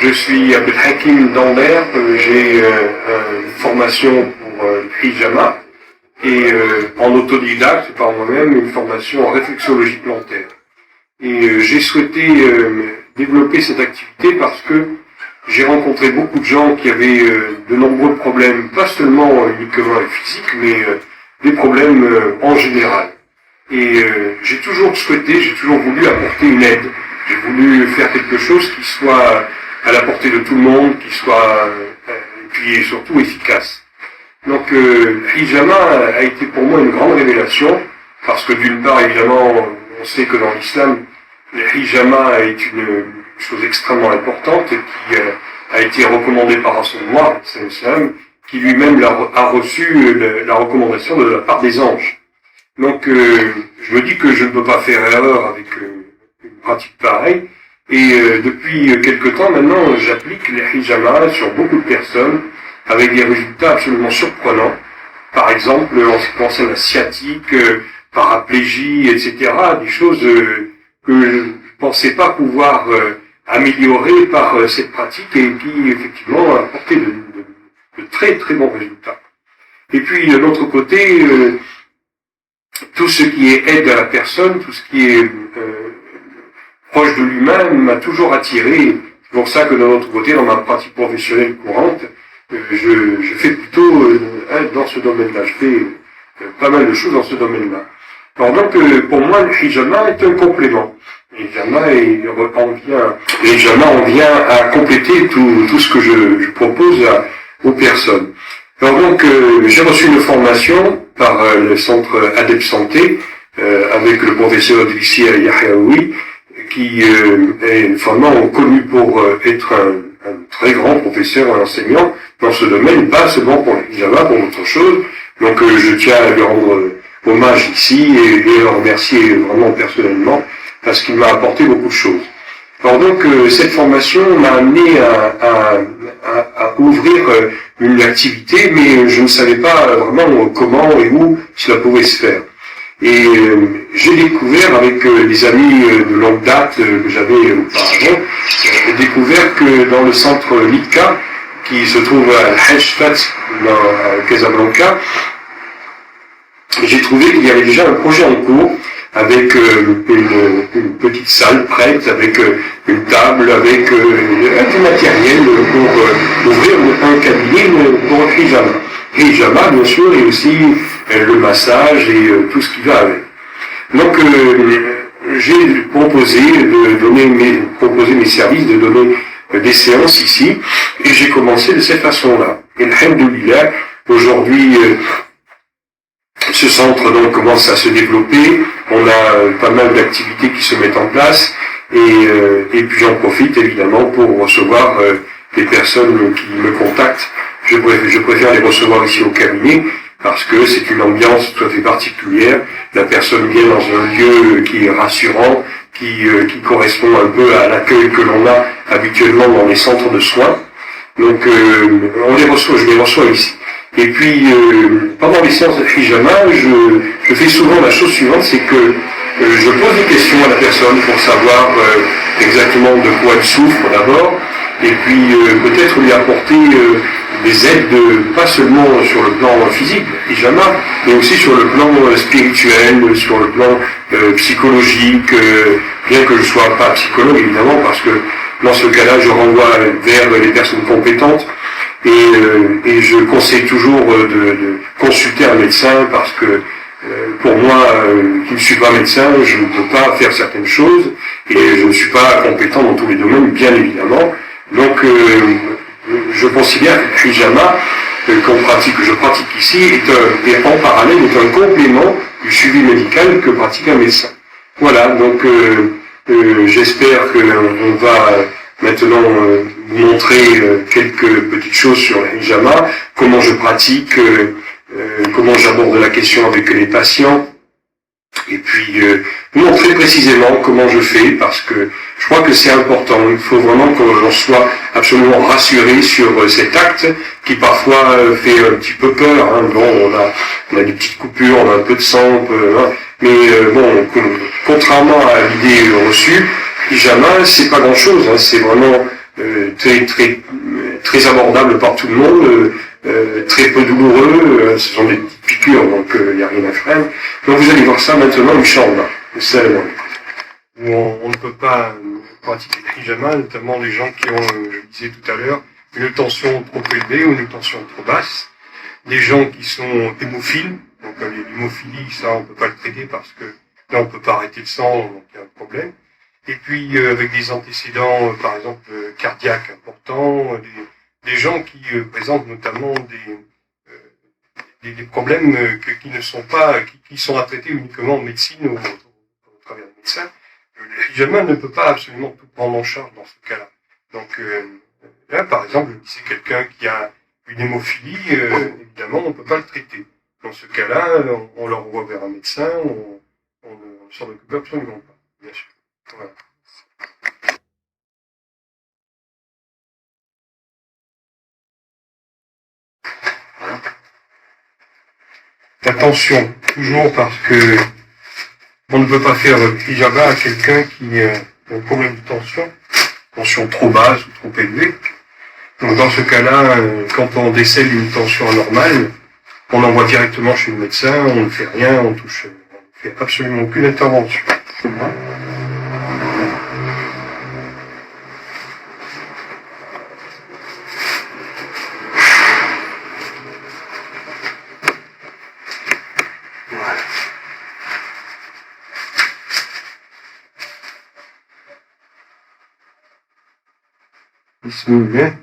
Je suis Abdelhakim Dander, j'ai une formation pour le hijama et en autodidacte par moi-même une formation en réflexologie plantaire. Et j'ai souhaité développer cette activité parce que j'ai rencontré beaucoup de gens qui avaient de nombreux problèmes, pas seulement uniquement physiques, mais des problèmes en général. Et j'ai toujours voulu apporter une aide. J'ai voulu faire quelque chose qui soit à la portée de tout le monde, qui soit et puis surtout efficace. Donc le hijama a été pour moi une grande révélation, parce que d'une part, évidemment, on sait que dans l'islam, le hijama est une chose extrêmement importante et qui a été recommandée par Rasulullah, qui lui-même a reçu la recommandation de la part des anges. Donc je me dis que je ne peux pas faire erreur avec une pratique pareille, et depuis quelque temps maintenant, j'applique le hijama sur beaucoup de personnes, avec des résultats absolument surprenants. Par exemple, en ce qui concerne la sciatique, paraplégie, etc., des choses que je ne pensais pas pouvoir améliorer par cette pratique et qui, effectivement, a apporté de très très bons résultats. Et puis, de l'autre côté, tout ce qui est aide à la personne, tout ce qui est proche de l'humain m'a toujours attiré. C'est pour ça que de l'autre côté, dans ma pratique professionnelle courante, je fais plutôt dans ce domaine-là. Je fais pas mal de choses dans ce domaine-là. Alors donc, pour moi, le hijama est un complément. Le hijama en vient à compléter tout ce que je propose aux personnes. Alors donc, j'ai reçu une formation par le centre ADEP Santé, avec le professeur Idrissi Yahyaoui, qui est vraiment connu pour être un très grand professeur et enseignant dans ce domaine, pas seulement pour le hijama, pour autre chose. Donc je tiens à lui rendre hommage ici et le remercier vraiment personnellement, parce qu'il m'a apporté beaucoup de choses. Alors donc cette formation m'a amené à ouvrir une activité, mais je ne savais pas vraiment comment et où cela pouvait se faire. Et j'ai découvert avec des amis de longue date que j'avais auparavant, découvert que dans le centre Litka, qui se trouve à Al-Hajj dans Casablanca, j'ai trouvé qu'il y avait déjà un projet en cours avec une petite salle prête, avec une table, avec du matériel pour ouvrir un cabinet pour le hijama. Hijama, bien sûr, et aussi le massage et tout ce qui va avec. Donc, j'ai proposé proposer mes services, de donner des séances ici, et j'ai commencé de cette façon-là. Et alhamdoulilah, aujourd'hui, ce centre donc commence à se développer, on a pas mal d'activités qui se mettent en place, et puis j'en profite évidemment pour recevoir des personnes qui me contactent. Je préfère les recevoir ici au cabinet, parce que c'est une ambiance tout à fait particulière. La personne vient dans un lieu qui est rassurant, qui correspond un peu à l'accueil que l'on a habituellement dans les centres de soins. Donc je les reçois ici. Et puis pendant les séances de hijama, je fais souvent la chose suivante, c'est que je pose des questions à la personne pour savoir exactement de quoi elle souffre d'abord, et puis peut-être lui apporter des aides, pas seulement sur le plan physique, hijama, mais aussi sur le plan spirituel, sur le plan psychologique, bien que je ne sois pas psychologue évidemment, parce que dans ce cas-là, je renvoie vers les personnes compétentes, et je conseille toujours de consulter un médecin, parce que pour moi, qui ne suis pas médecin, je ne peux pas faire certaines choses, et je ne suis pas compétent dans tous les domaines, bien évidemment. Donc, je considère que le hijama que je pratique ici est en parallèle est un complément du suivi médical que pratique un médecin. Voilà, donc j'espère qu'on va maintenant vous montrer quelques petites choses sur le hijama, comment je pratique, comment j'aborde la question avec les patients, et puis vous montrer précisément comment je fais, parce que je crois que c'est important. Il faut vraiment que l'on soit absolument rassuré sur cet acte qui parfois fait un petit peu peur. Hein. Bon, on a des petites coupures, on a un peu de sang, mais contrairement à l'idée reçue, hijama, c'est pas grand-chose. Hein. C'est vraiment très abordable par tout le monde, très peu douloureux, ce sont des petites piqûres, donc il n'y a rien à craindre. Donc vous allez voir ça maintenant, Inch'Allah. Où on ne peut pas pratiquer le hijama, notamment les gens qui ont, je le disais tout à l'heure, une tension trop élevée ou une tension trop basse, des gens qui sont hémophiles, donc l'hémophilie, ça on peut pas le traiter parce que là on peut pas arrêter le sang, donc il y a un problème. Et puis avec des antécédents, par exemple cardiaques importants, des gens qui présentent notamment des problèmes qui ne sont pas, qui sont à traiter uniquement en médecine ou au travers des médecins. Le hijama ne peut pas absolument tout prendre en charge dans ce cas-là. Donc là, par exemple, je disais quelqu'un qui a une hémophilie, évidemment, on ne peut pas le traiter. Dans ce cas-là, on le renvoie vers un médecin, on ne s'en occupe absolument pas, bien sûr. Voilà. Attention, toujours parce que on ne peut pas faire le hijama à quelqu'un qui a un problème de tension trop basse ou trop élevée. Donc dans ce cas-là, quand on décèle une tension anormale, on envoie directement chez le médecin, on ne fait rien, on ne fait absolument aucune intervention. Bismillah.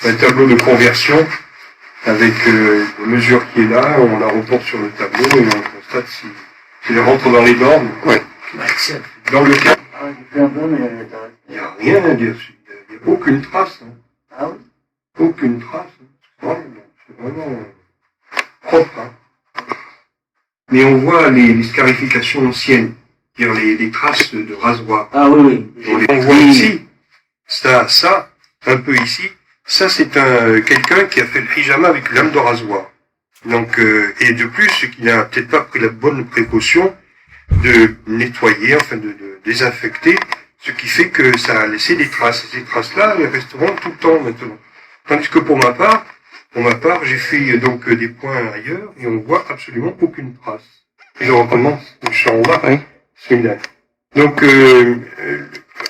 Un tableau de conversion avec la mesure qui est là, on la reporte sur le tableau et on constate s'il rentre dans les normes. Ouais. Dans le cas, il n'y a rien à dire dessus, il n'y a aucune trace. Hein. Ah oui. Aucune trace. C'est vraiment propre. Hein. Mais on voit les scarifications anciennes, c'est-à-dire les traces de rasoir. Ah oui, oui. On voit ici, ça, un peu ici, ça c'est quelqu'un qui a fait le hijama avec une lame de rasoir. Donc, et de plus, qui n'a peut-être pas pris la bonne précaution de nettoyer, enfin de désinfecter, ce qui fait que ça a laissé des traces. Et ces traces-là, elles resteront tout le temps maintenant. Tandis que pour ma part, j'ai fait donc des points ailleurs et on voit absolument aucune trace. Et je recommence, Inch'Allah. Oui. Celui-là. Donc,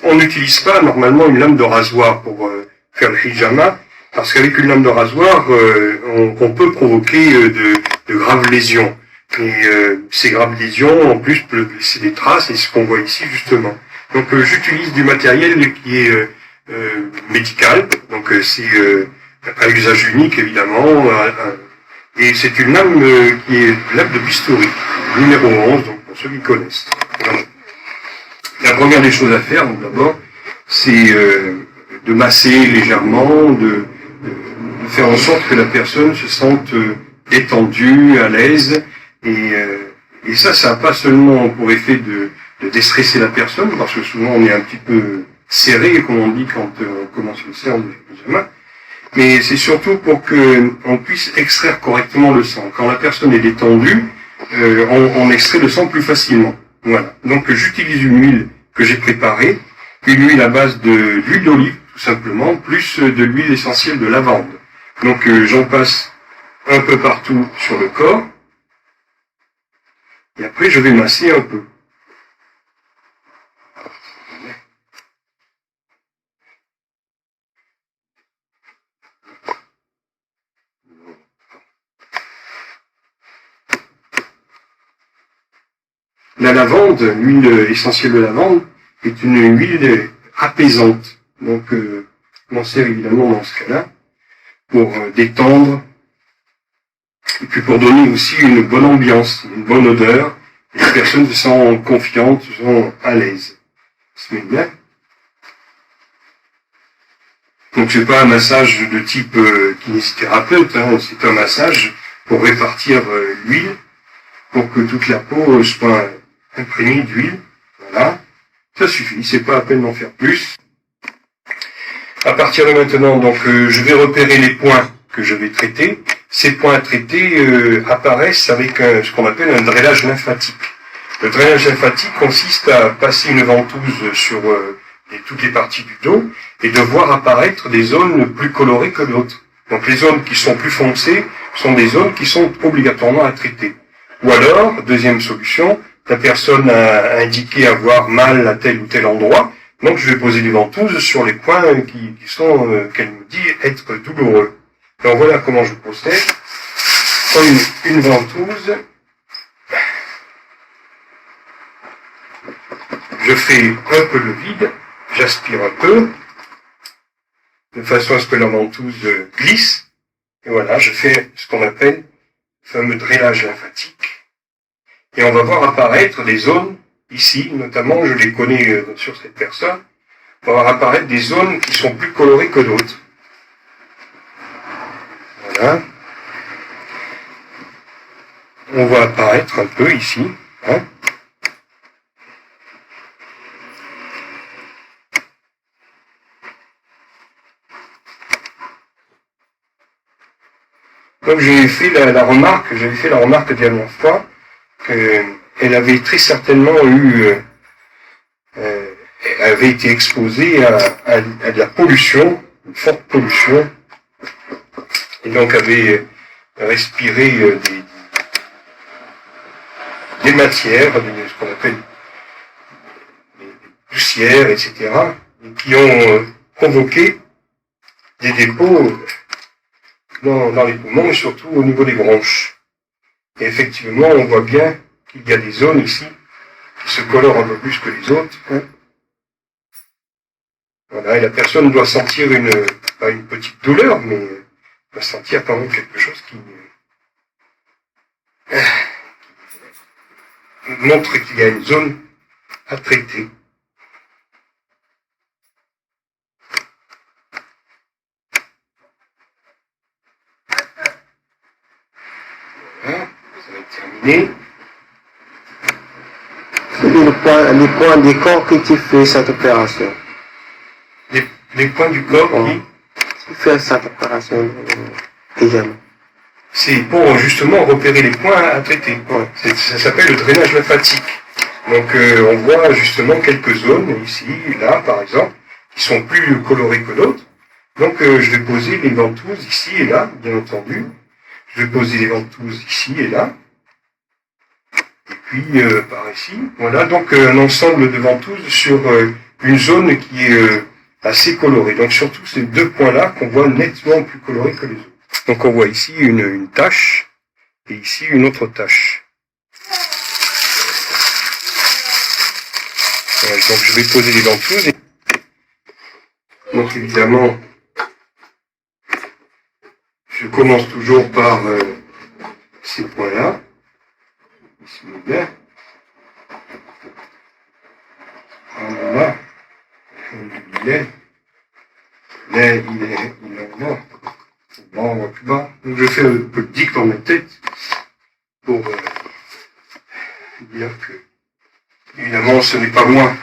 on n'utilise pas normalement une lame de rasoir pour faire le hijama, parce qu'avec une lame de rasoir, on peut provoquer de graves lésions. Et ces graves lésions, en plus, peuvent laisser des traces, et c'est ce qu'on voit ici justement. Donc, j'utilise du matériel qui est médical, donc c'est à usage unique évidemment, et c'est une lame qui est une lame de bistouri, numéro 11, donc pour ceux qui connaissent. Voilà. La première des choses à faire, donc d'abord, c'est de masser légèrement, de faire en sorte que la personne se sente détendue, à l'aise, et ça n'a pas seulement pour effet de déstresser la personne, parce que souvent on est un petit peu serré, comme on dit quand on commence une séance de hijama, mais c'est surtout pour qu'on puisse extraire correctement le sang. Quand la personne est détendue, on extrait le sang plus facilement. Voilà. Donc j'utilise une huile que j'ai préparée, une huile à base d'huile d'olive, tout simplement, plus de l'huile essentielle de lavande. Donc j'en passe un peu partout sur le corps, et après je vais masser un peu. La lavande, l'huile essentielle de lavande, est une huile apaisante. Donc, on en sert évidemment dans ce cas-là pour détendre et puis pour donner aussi une bonne ambiance, une bonne odeur. Les personnes se sentent confiantes, se sentent à l'aise. Ça se met bien. Donc, c'est pas un massage de type kinésithérapeute, hein, c'est un massage pour répartir l'huile pour que toute la peau soit imprégnée d'huile. Voilà. Ça suffit, c'est pas à peine d'en faire plus. À partir de maintenant, donc, je vais repérer les points que je vais traiter. Ces points à traiter apparaissent avec ce qu'on appelle un drainage lymphatique. Le drainage lymphatique consiste à passer une ventouse sur toutes les parties du dos et de voir apparaître des zones plus colorées que d'autres. Donc les zones qui sont plus foncées sont des zones qui sont obligatoirement à traiter. Ou alors, deuxième solution, la personne a indiqué avoir mal à tel ou tel endroit, donc je vais poser des ventouses sur les points qui sont, qu'elle me dit être douloureux. Alors voilà comment je procède. Je prends une ventouse, je fais un peu le vide, j'aspire un peu, de façon à ce que la ventouse glisse, et voilà, je fais ce qu'on appelle le fameux drainage lymphatique, et on va voir apparaître des zones, ici, notamment, je les connais sur cette personne, on va voir apparaître des zones qui sont plus colorées que d'autres. Voilà. On voit apparaître un peu ici, hein. Donc j'avais fait la remarque la dernière fois, qu'elle avait très certainement avait été exposée à de la pollution, une forte pollution, et donc avait respiré des matières, ce qu'on appelle des poussières, etc., qui ont provoqué des dépôts dans les poumons et surtout au niveau des bronches. Et effectivement, on voit bien qu'il y a des zones ici qui se colorent un peu plus que les autres. Hein. Voilà, et la personne doit sentir pas une petite douleur, mais doit sentir quand même quelque chose qui montre qu'il y a une zone à traiter. Voilà, ça va être terminé. C'est les points du corps que tu fais cette opération. Les points du corps qui fait cette opération également. C'est pour justement repérer les points à traiter. Ouais. Ça s'appelle le drainage lymphatique. Donc on voit justement quelques zones, ici, là par exemple, qui sont plus colorées que d'autres. Donc je vais poser les ventouses ici et là, bien entendu. Je vais poser les ventouses ici et là. Et puis par ici. Voilà, donc un ensemble de ventouses sur une zone qui est assez colorée. Donc surtout ces deux points-là qu'on voit nettement plus colorés que les autres. Donc on voit ici une tache et ici une autre tache. Voilà, donc je vais poser les ventouses. Donc évidemment, je commence toujours par ces points-là. Bismillah. Alhamdulillah. Alhamdulillah. La ilaha illallah. Allahu Akbar. Donc je fais un peu de dict dans ma tête pour dire que évidemment ce n'est pas moi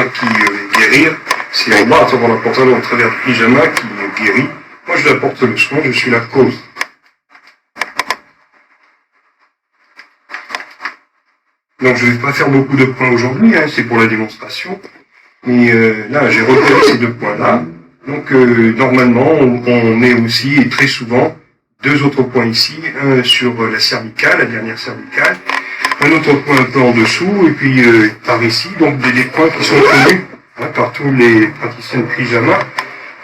qui vais guérir, c'est Allah à travers la portale au travers du pyjama qui guérit. Moi je apporte le soin, je suis la cause. Donc je ne vais pas faire beaucoup de points aujourd'hui, hein, c'est pour la démonstration. Mais là j'ai repéré ces deux points-là. Donc normalement on met aussi et très souvent deux autres points ici, un sur la cervicale, la dernière cervicale, un autre point un peu en dessous, et puis par ici, donc des points qui sont connus hein, par tous les praticiens de pyjama,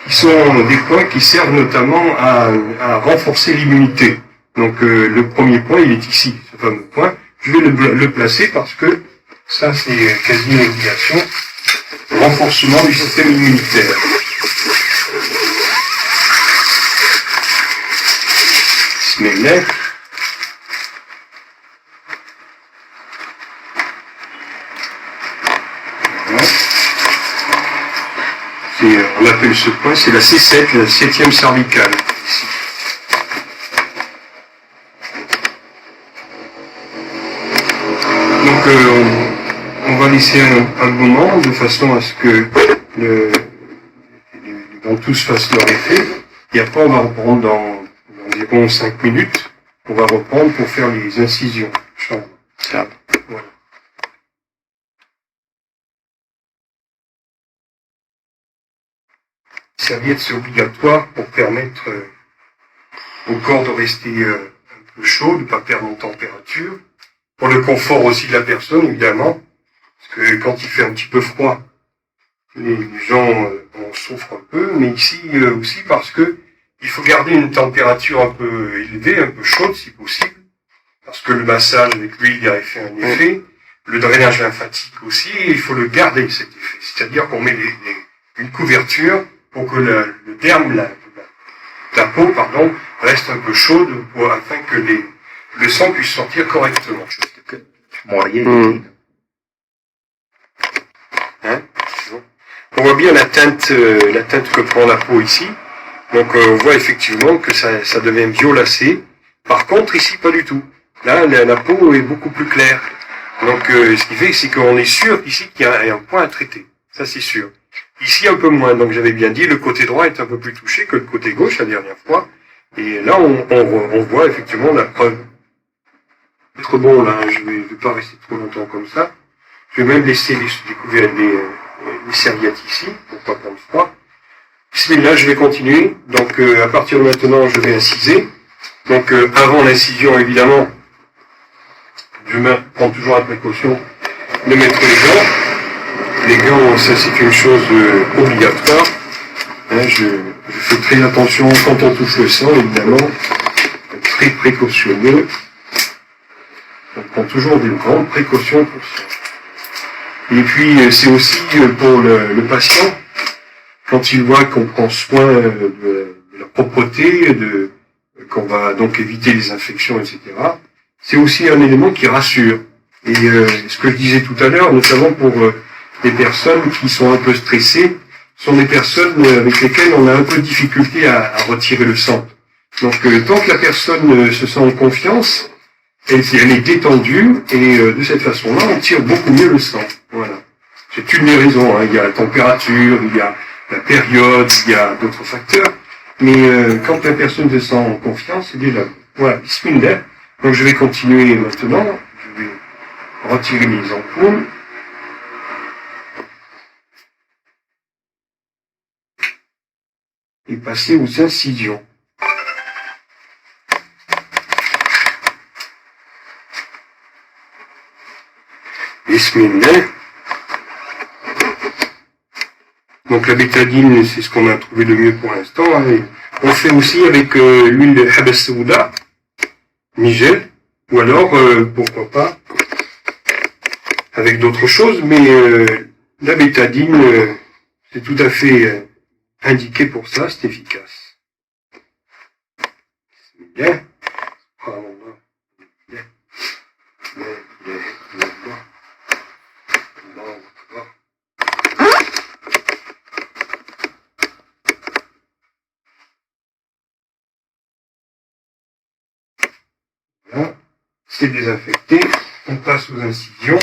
qui sont des points qui servent notamment à renforcer l'immunité. Donc le premier point, il est ici, ce fameux point. Je vais le placer parce que ça c'est quasi une obligation. Renforcement du système immunitaire. Bismillah. Voilà. On appelle ce point, c'est la C7, la 7e cervicale. Ici. Donc on va laisser un moment de façon à ce que les donc tous fassent leur effet. Et après, on va reprendre dans environ 5 minutes. On va reprendre pour faire les incisions. Voilà. Serviette, c'est obligatoire pour permettre au corps de rester un peu chaud, de ne pas perdre en température. Pour le confort aussi de la personne, évidemment. Parce que quand il fait un petit peu froid, les gens en souffrent un peu. Mais ici aussi parce que il faut garder une température un peu élevée, un peu chaude si possible. Parce que le massage avec l'huile a fait un effet. Le drainage lymphatique aussi, il faut le garder cet effet. C'est-à-dire qu'on met une couverture pour que le derme, la peau, pardon, reste un peu chaude afin que le sang puisse sortir correctement. Hein? On voit bien la teinte que prend la peau ici. Donc on voit effectivement que ça devient violacé. Par contre ici pas du tout. Là la peau est beaucoup plus claire. Donc ce qui fait c'est qu'on est sûr ici qu'il y a un point à traiter. Ça c'est sûr. Ici un peu moins. Donc j'avais bien dit le côté droit est un peu plus touché que le côté gauche la dernière fois. Et là on voit effectivement la preuve. Être bon là, je vais pas rester trop longtemps comme ça. Je vais même laisser découvrir les serviettes ici pour pas prendre froid. Bismillah, je vais continuer. Donc à partir de maintenant, je vais inciser. Donc avant l'incision, évidemment, je prends toujours la précaution de mettre les gants. Les gants, ça c'est une chose obligatoire. Hein, je fais très attention quand on touche le sang, évidemment. Très précautionneux. On prend toujours des grandes précautions pour ça. Et puis c'est aussi pour le patient, quand il voit qu'on prend soin de la propreté, qu'on va donc éviter les infections, etc., c'est aussi un élément qui rassure. Et ce que je disais tout à l'heure, notamment pour des personnes qui sont un peu stressées, sont des personnes avec lesquelles on a un peu de difficulté à retirer le sang. Donc tant que la personne se sent en confiance, elle est détendue, et de cette façon-là, on tire beaucoup mieux le sang. Voilà. C'est une des raisons. Hein. Il y a la température, il y a la période, il y a d'autres facteurs. Mais quand la personne se sent en confiance, c'est déjà bon. Voilà, bismillah. Donc je vais continuer maintenant. Je vais retirer les ampoules. Et passer aux incisions. Bismillah. Donc la bétadine, c'est ce qu'on a trouvé de mieux pour l'instant. Hein. On fait aussi avec l'huile de habas souda, Nigel, ou alors, pourquoi pas, avec d'autres choses, mais la bétadine, c'est tout à fait indiqué pour ça, c'est efficace. Bien. Voilà, c'est désinfecté. On passe aux incisions.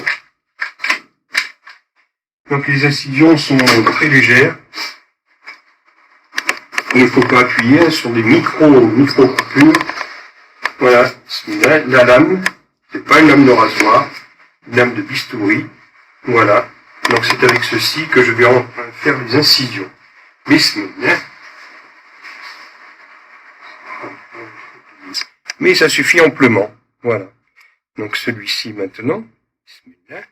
Donc les incisions sont très légères. Il ne faut pas appuyer sur des micro-coupures. Voilà, la lame, c'est pas une lame de rasoir, une lame de bistouri. Voilà, donc c'est avec ceci que je vais faire les incisions. Bismillah. Mais ça suffit amplement. Voilà. Donc celui-ci maintenant. Bismillah.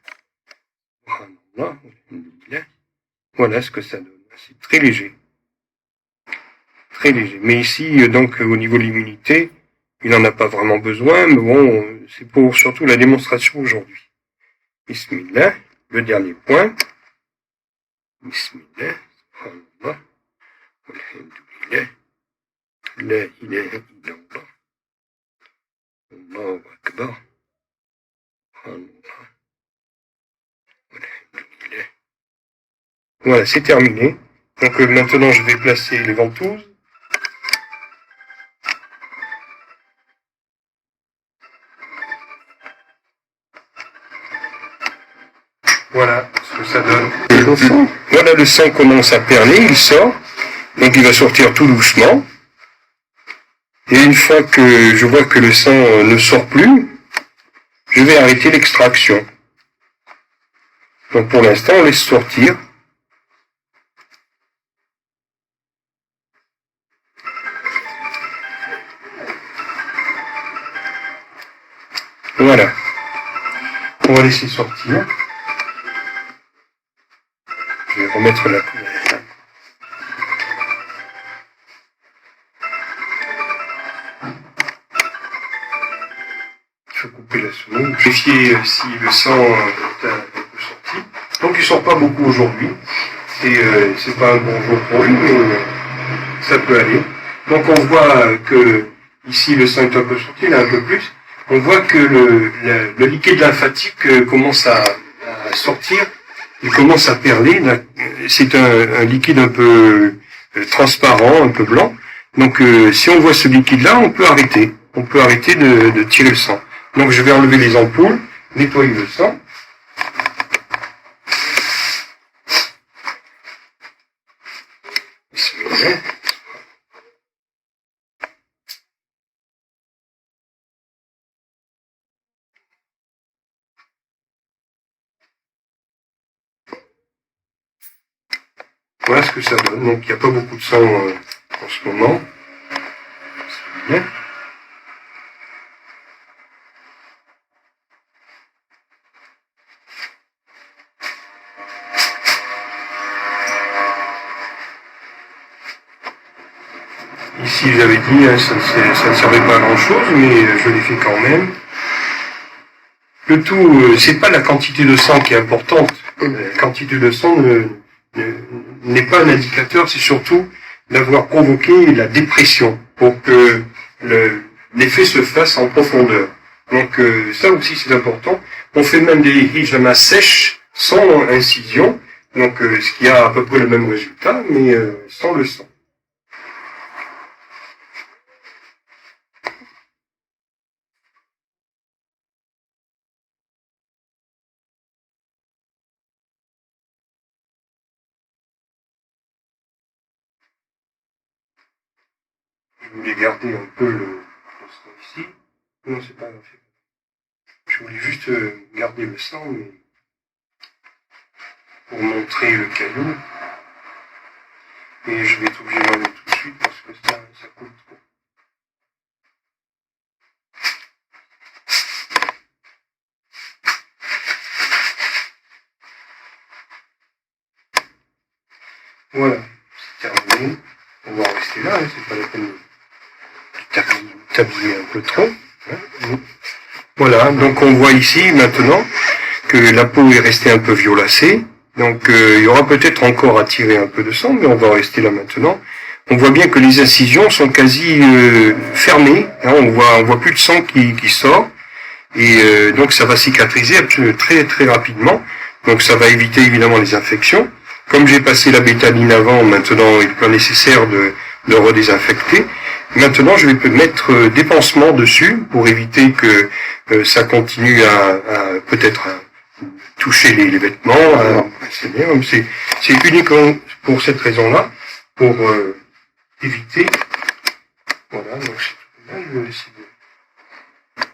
Voilà ce que ça donne. C'est très léger. Très léger. Mais ici, donc, au niveau de l'immunité, il n'en a pas vraiment besoin, mais bon, c'est pour surtout la démonstration aujourd'hui. Bismillah. Le dernier point. Bismillah. Subhanallah. Alhamdulillah. La ilaha illallah. Allahu akbar. Subhanallah. Alhamdulillah. Voilà, c'est terminé. Donc maintenant, je vais placer les ventouses. Voilà ce que ça donne. Voilà, le sang commence à perler, il sort. Donc il va sortir tout doucement. Et une fois que je vois que le sang ne sort plus, je vais arrêter l'extraction. Donc pour l'instant, on laisse sortir. Voilà. On va laisser sortir. Je vais remettre la couverture. Je vais couper la souris. Vérifier si le sang est un peu sorti. Donc il sort pas beaucoup aujourd'hui. Et c'est pas un bon jour pour lui, mais ça peut aller. Donc on voit que ici le sang est un peu sorti, là un peu plus. On voit que le liquide lymphatique commence à sortir, il commence à perler. C'est un liquide un peu transparent, un peu blanc. Donc si on voit ce liquide-là, on peut arrêter. On peut arrêter de tirer le sang. Donc je vais enlever les ampoules, nettoyer le sang. Voilà ce que ça donne. Donc il n'y a pas beaucoup de sang en ce moment. C'est bien. Ici j'avais dit, hein, ça ne servait pas à grand chose, mais je l'ai fait quand même. Le tout, c'est pas la quantité de sang qui est importante. La quantité de sang n'est pas un indicateur, c'est surtout d'avoir provoqué la dépression pour que l'effet se fasse en profondeur. Donc ça aussi c'est important. On fait même des hijama sèches sans incision, donc ce qui a à peu près le même résultat, mais sans le sang. Je voulais garder un peu le sang ici. Non, c'est pas grave. Je voulais juste garder le sang, mais pour montrer le caillou. Et je vais être obligé de l'enlever tout de suite parce que ça coûte trop. Voilà, c'est terminé. On va en rester là, hein, c'est pas la peine de t'habiller un peu trop. Hein. Voilà, donc on voit ici maintenant que la peau est restée un peu violacée. Donc il y aura peut-être encore à tirer un peu de sang, mais on va rester là maintenant. On voit bien que les incisions sont quasi fermées. Hein, on voit plus de sang qui sort. Et donc ça va cicatriser très très rapidement. Donc ça va éviter évidemment les infections. Comme j'ai passé la bétaline avant, maintenant il est pas nécessaire de redésinfecter. Maintenant je vais mettre des pansements dessus pour éviter que ça continue à peut-être toucher les vêtements. C'est bien, c'est uniquement pour cette raison-là, pour éviter. Voilà, donc là je vais essayer de...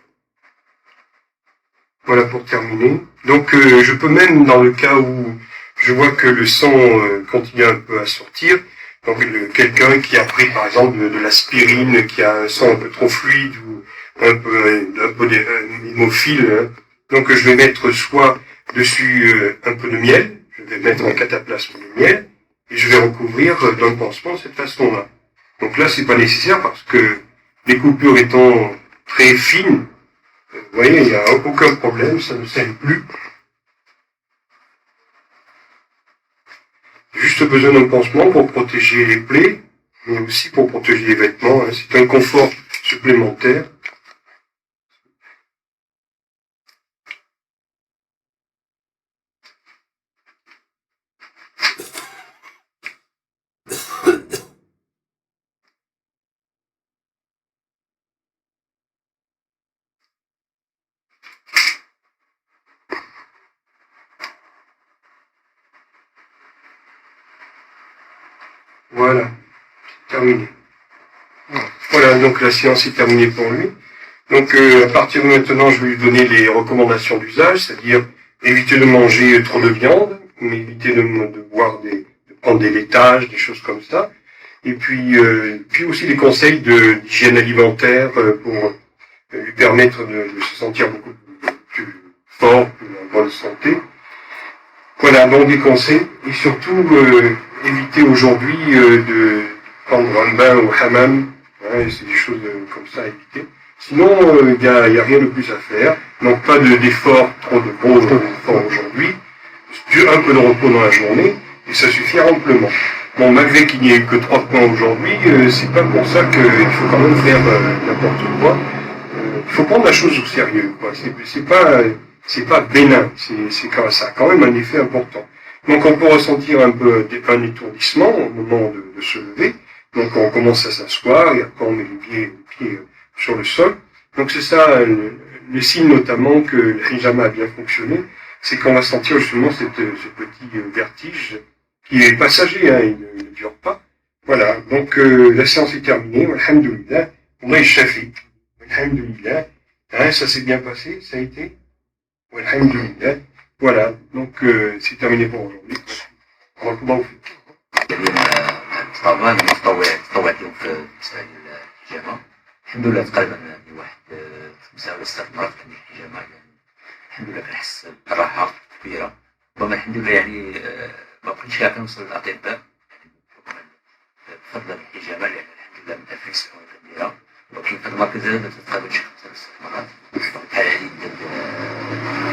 Voilà pour terminer. Donc je peux même, dans le cas où je vois que le sang continue un peu à sortir, donc quelqu'un qui a pris par exemple de l'aspirine, qui a un sang un peu trop fluide ou un peu hémophile, hein. Donc je vais mettre soit dessus un peu de miel, je vais mettre un cataplasme de miel, et je vais recouvrir d'un pansement de cette façon-là. Donc là c'est pas nécessaire parce que les coupures étant très fines, vous voyez, il n'y a aucun problème, ça ne saigne plus. Juste besoin d'un pansement pour protéger les plaies, mais aussi pour protéger les vêtements. Hein. C'est un confort supplémentaire. Voilà. Voilà, donc la séance est terminée pour lui. Donc à partir de maintenant, je vais lui donner les recommandations d'usage, c'est-à-dire éviter de manger trop de viande, mais éviter de de prendre des laitages, des choses comme ça. Et puis aussi des conseils d'hygiène alimentaire pour lui permettre de se sentir beaucoup plus fort, plus en bonne santé. Voilà, donc des conseils. Et surtout, éviter aujourd'hui de prendre un bain au hammam. Hein, c'est des choses comme ça à éviter. Sinon, il y a rien de plus à faire. Donc pas d'efforts, trop de gros efforts aujourd'hui. Un peu de repos dans la journée, et ça suffit amplement. Bon, malgré qu'il n'y ait que 3 points aujourd'hui, c'est pas pour ça qu'il faut quand même faire n'importe quoi. Il faut prendre la chose au sérieux, quoi. C'est pas bénin. Ça a quand même un effet important. Donc on peut ressentir un peu un étourdissement au moment de se lever. Donc on commence à s'asseoir et après on met les pieds sur le sol. Donc c'est ça le signe notamment que le hijama a bien fonctionné, c'est qu'on va sentir justement ce petit vertige qui est passager, hein, il ne dure pas. Voilà, donc la séance est terminée, alhamdoulilah, on a shafi, alhamdoulilah, hein, ça s'est bien passé, ça a été, alhamdoulilah, voilà, donc c'est terminé pour aujourd'hui. Barakallahu fik. طبعا متطوع يوم في مسائل الحجامة الحمد لله تقريبا يعني واحد 5 ولا 6 مرات كان الحجامة يعني الحمد لله كنحس براحة كبيرة ربما الحمد لله يعني ما بقيتش كنوصل للأطباء بفضل الحجامة لأن الحمد لله من 2000 سنة كبيرة ولكن في المركز هذا ما تتقابلش 5 ولا 6 مرات بحال علي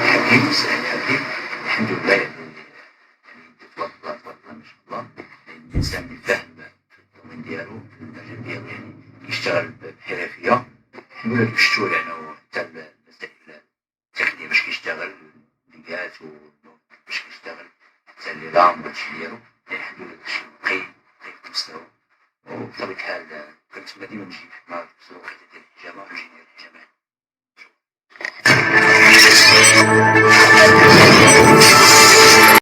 الحكيم السعيد الحكيم الحمد لله يعني تبارك الله ما شاء الله الإنسان اللي فاهم في الدومين ديالو في المجال ديالو يعني يشتغل بحرفية الحمد لله كنشتو لأنه حتى المسائل التقنية باش كيشتغل الليغات باش كيشتغل حتى اللي رام هادشي ديالو الحمد لله داكشي نقي في المستوى وبطبيعة الحال كنتمنى ديما نجي مع السلوكيات ديال الحجامة ونجي